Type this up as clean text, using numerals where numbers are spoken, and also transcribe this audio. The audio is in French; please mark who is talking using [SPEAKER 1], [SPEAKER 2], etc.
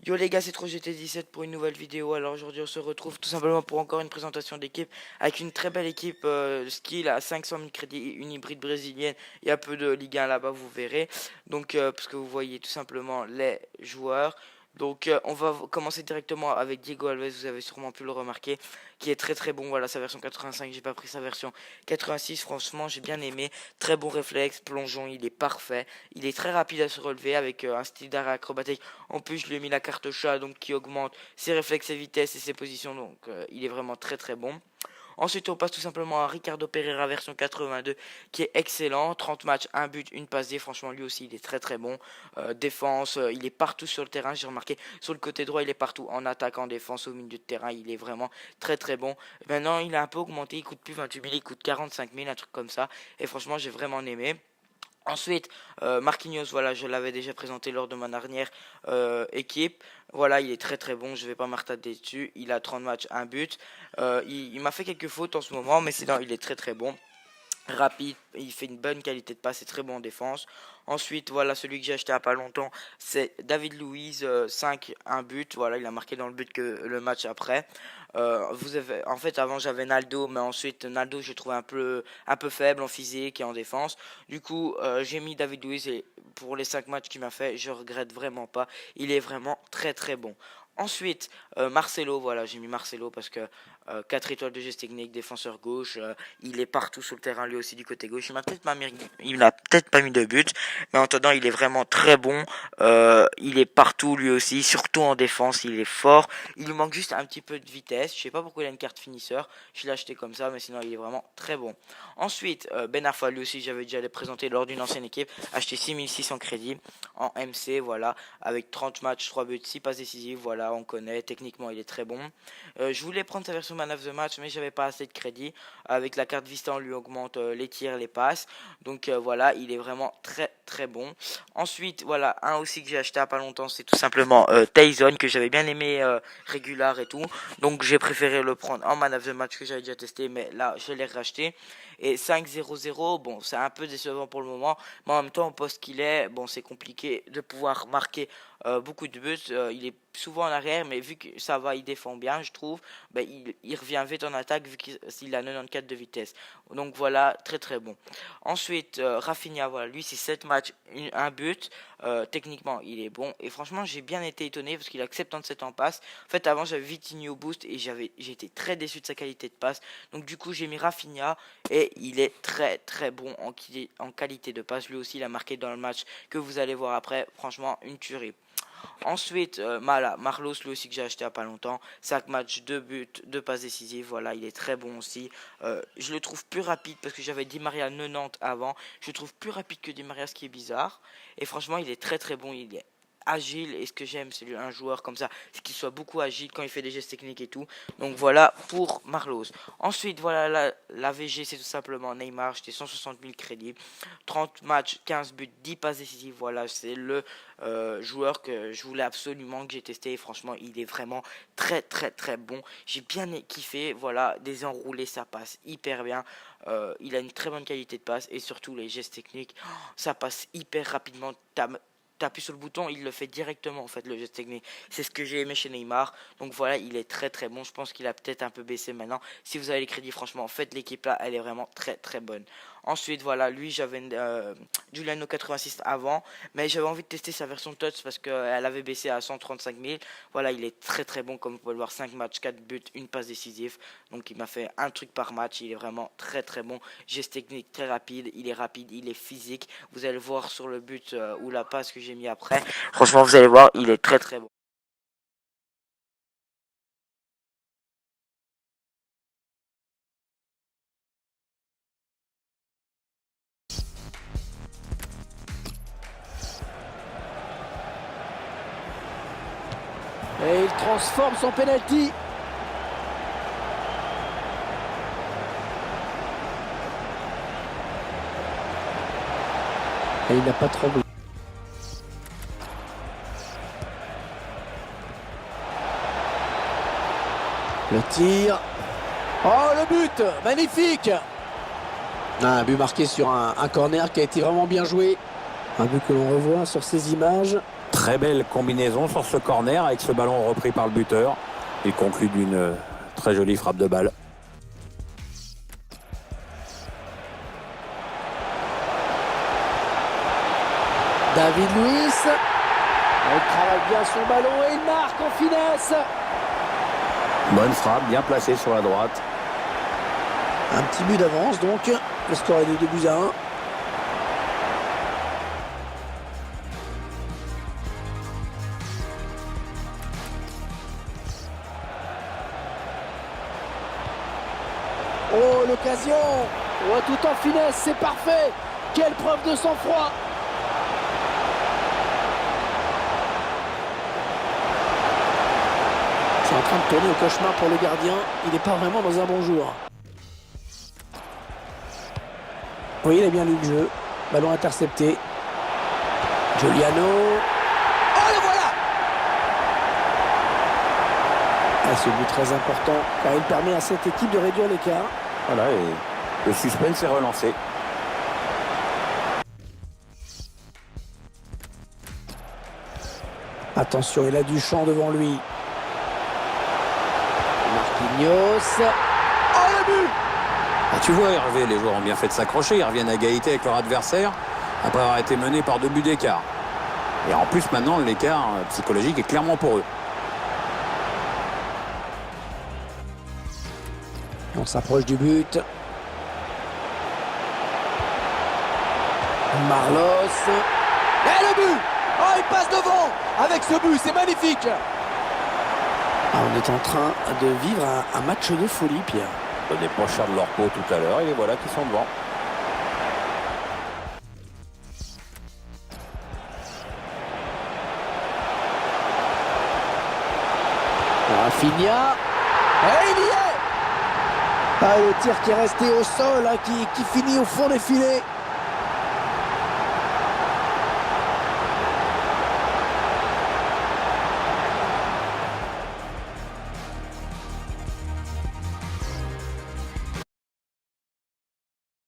[SPEAKER 1] Yo les gars, c'est TroGT17 pour une nouvelle vidéo. Alors aujourd'hui on se retrouve tout simplement pour encore une présentation d'équipe avec une très belle équipe skill à 500 000 crédits, une hybride brésilienne. Il y a peu de Ligue 1 là-bas, vous verrez. Donc parce que vous voyez tout simplement les joueurs. Donc on va commencer directement avec Diego Alves, vous avez sûrement pu le remarquer, qui est très très bon. Voilà sa version 85, j'ai pas pris sa version 86, franchement j'ai bien aimé. Très bon réflexe, plongeon, il est parfait. Il est très rapide à se relever avec un style d'arrêt acrobatique. En plus, je lui ai mis la carte chat donc qui augmente ses réflexes, ses vitesses et ses positions. Donc, il est vraiment très très bon. Ensuite, on passe tout simplement à Ricardo Pereira version 82 qui est excellent. 30 matchs, un but, une passe D. Franchement, lui aussi, il est très très bon. Défense, il est partout sur le terrain. J'ai remarqué sur le côté droit, il est partout. En attaque, en défense, au milieu de terrain, il est vraiment très très bon. Maintenant, il a un peu augmenté. Il coûte plus 28 000, il coûte 45 000, un truc comme ça. Et franchement, j'ai vraiment aimé. Ensuite, Marquinhos, voilà, je l'avais déjà présenté lors de ma dernière équipe. Voilà, il est très très bon, je vais pas m'attarder dessus. Il a 30 matchs, un but. Il m'a fait quelques fautes en ce moment, mais sinon, il est très très bon. Rapide, il fait une bonne qualité de passe et très bon en défense. Ensuite, voilà, celui que j'ai acheté il n'y a pas longtemps, c'est David Luiz, 5, un but. Voilà, il a marqué dans le but que le match après. En fait, avant j'avais Naldo, mais ensuite Naldo je trouvé un peu faible en physique et en défense. Du coup, j'ai mis David Luiz et pour les 5 matchs qu'il m'a fait, je regrette vraiment pas. Il est vraiment très très bon. Ensuite, Marcelo, voilà, j'ai mis Marcelo parce que 4 étoiles de geste technique, défenseur gauche, il est partout sur le terrain lui aussi du côté gauche. Il n'a peut-être pas mis de but, mais en attendant, il est vraiment très bon. Il est partout lui aussi, surtout en défense, il est fort. Il lui manque juste un petit peu de vitesse. Je sais pas pourquoi il a une carte finisseur. Je l'ai acheté comme ça, mais sinon il est vraiment très bon. Ensuite, Ben Arfa, lui aussi, j'avais déjà présenté lors d'une ancienne équipe. Acheté 6600 crédits en MC, voilà, avec 30 matchs, 3 buts, 6 passes décisives. Voilà, on connaît. Techniquement, il est très bon. Je voulais prendre sa version Man of the Match, mais j'avais pas assez de crédits. Avec la carte Vista, on lui augmente les tirs, les passes. Donc voilà, il est vraiment très très bon. Ensuite, voilà, un aussi que j'ai acheté il n'y a pas longtemps, c'est tout simplement Tyson, que j'avais bien aimé régular et tout. Donc j'ai préféré le prendre en Man of the Match que j'avais déjà testé, mais là je l'ai racheté. Et 5-0-0, bon, c'est un peu décevant pour le moment, mais en même temps, au poste qu'il est, bon, c'est compliqué de pouvoir marquer beaucoup de buts. Il est souvent en arrière, mais vu que ça va, il défend bien, je trouve. Ben, il revient vite en attaque vu qu'il a 94 de vitesse. Donc voilà, très très bon. Ensuite, Rafinha, voilà, lui c'est 7 matchs, un but. Techniquement, il est bon. Et franchement, j'ai bien été étonné parce qu'il a 77 en passe. En fait, avant, j'avais Vitinho Boost et j'étais très déçu de sa qualité de passe. Donc du coup, j'ai mis Rafinha et il est très très bon en qualité de passe. Lui aussi, il a marqué dans le match que vous allez voir après. Franchement, une tuerie. Ensuite, Marlos, lui aussi que j'ai acheté il n'y a pas longtemps. 5 matchs, 2 buts, 2 passes décisives. Voilà, il est très bon aussi. Je le trouve plus rapide parce que j'avais Di Maria 90 avant. Je le trouve plus rapide que Di Maria, ce qui est bizarre. Et franchement, il est très très bon. Il est agile. Et ce que j'aime, c'est un joueur comme ça, c'est qu'il soit beaucoup agile quand il fait des gestes techniques et tout. Donc voilà pour Marlos. Ensuite, voilà, la VG, c'est tout simplement Neymar. J'étais 160 000 crédits. 30 matchs, 15 buts, 10 passes décisives. Voilà, c'est le joueur que je voulais absolument, que j'ai testé. Et franchement, il est vraiment très très très bon. J'ai bien kiffé. Voilà, des enroulés, ça passe hyper bien. Il a une très bonne qualité de passe et surtout les gestes techniques, ça passe hyper rapidement. T'appuies sur le bouton, il le fait directement en fait le geste technique. C'est ce que j'ai aimé chez Neymar. Donc voilà, il est très très bon. Je pense qu'il a peut-être un peu baissé maintenant. Si vous avez les crédits, franchement, faites l'équipe là, elle est vraiment très très bonne. Ensuite, voilà, lui j'avais Giuliano 86 avant, mais j'avais envie de tester sa version touch parce qu'elle avait baissé à 135 000. Voilà, il est très très bon comme vous pouvez le voir, 5 matchs, 4 buts, une passe décisive. Donc il m'a fait un truc par match, il est vraiment très très bon. Geste technique très rapide, il est physique. Vous allez voir sur le but ou la passe que j'ai mis après. Franchement, vous allez voir, il est très très bon.
[SPEAKER 2] Et il transforme son penalty. Et il n'a pas tremblé. Le tir. Oh, le but! Magnifique! Un but marqué sur un corner qui a été vraiment bien joué. Un but que l'on revoit sur ces images.
[SPEAKER 3] Très belle combinaison sur ce corner avec ce ballon repris par le buteur. Il conclut d'une très jolie frappe de balle.
[SPEAKER 2] David Luiz. Il travaille bien son ballon et il marque en finesse.
[SPEAKER 3] Bonne frappe, bien placée sur la droite.
[SPEAKER 2] Un petit but d'avance donc. Le score est de 2-1. Oh, l'occasion. Oh, tout en finesse, c'est parfait. Quelle preuve de sang-froid. C'est en train de tourner au cauchemar pour le gardien. Il n'est pas vraiment dans un bon jour. Oui, il a bien lu le jeu. Ballon intercepté. Giuliano. Oh, le voilà! Ah, ce but très important car il permet à cette équipe de réduire l'écart.
[SPEAKER 3] Voilà, et le suspense est relancé.
[SPEAKER 2] Attention, il a du champ devant lui. Marquinhos. Oh, le but!
[SPEAKER 3] Ah, tu vois Hervé, les joueurs ont bien fait de s'accrocher. Ils reviennent à égalité avec leur adversaire après avoir été menés par 2 buts d'écart. Et en plus maintenant l'écart psychologique est clairement pour eux.
[SPEAKER 2] On s'approche du but. Marlos. Et le but! Oh, il passe devant! Avec ce but, c'est magnifique! Ah, on est en train de vivre un match de folie, Pierre.
[SPEAKER 3] On n'est pas cher de leur peau tout à l'heure et les voilà qui sont devant.
[SPEAKER 2] Rafinha. Et il y est! Ah, le tir qui est resté au sol, hein, qui finit au fond des filets.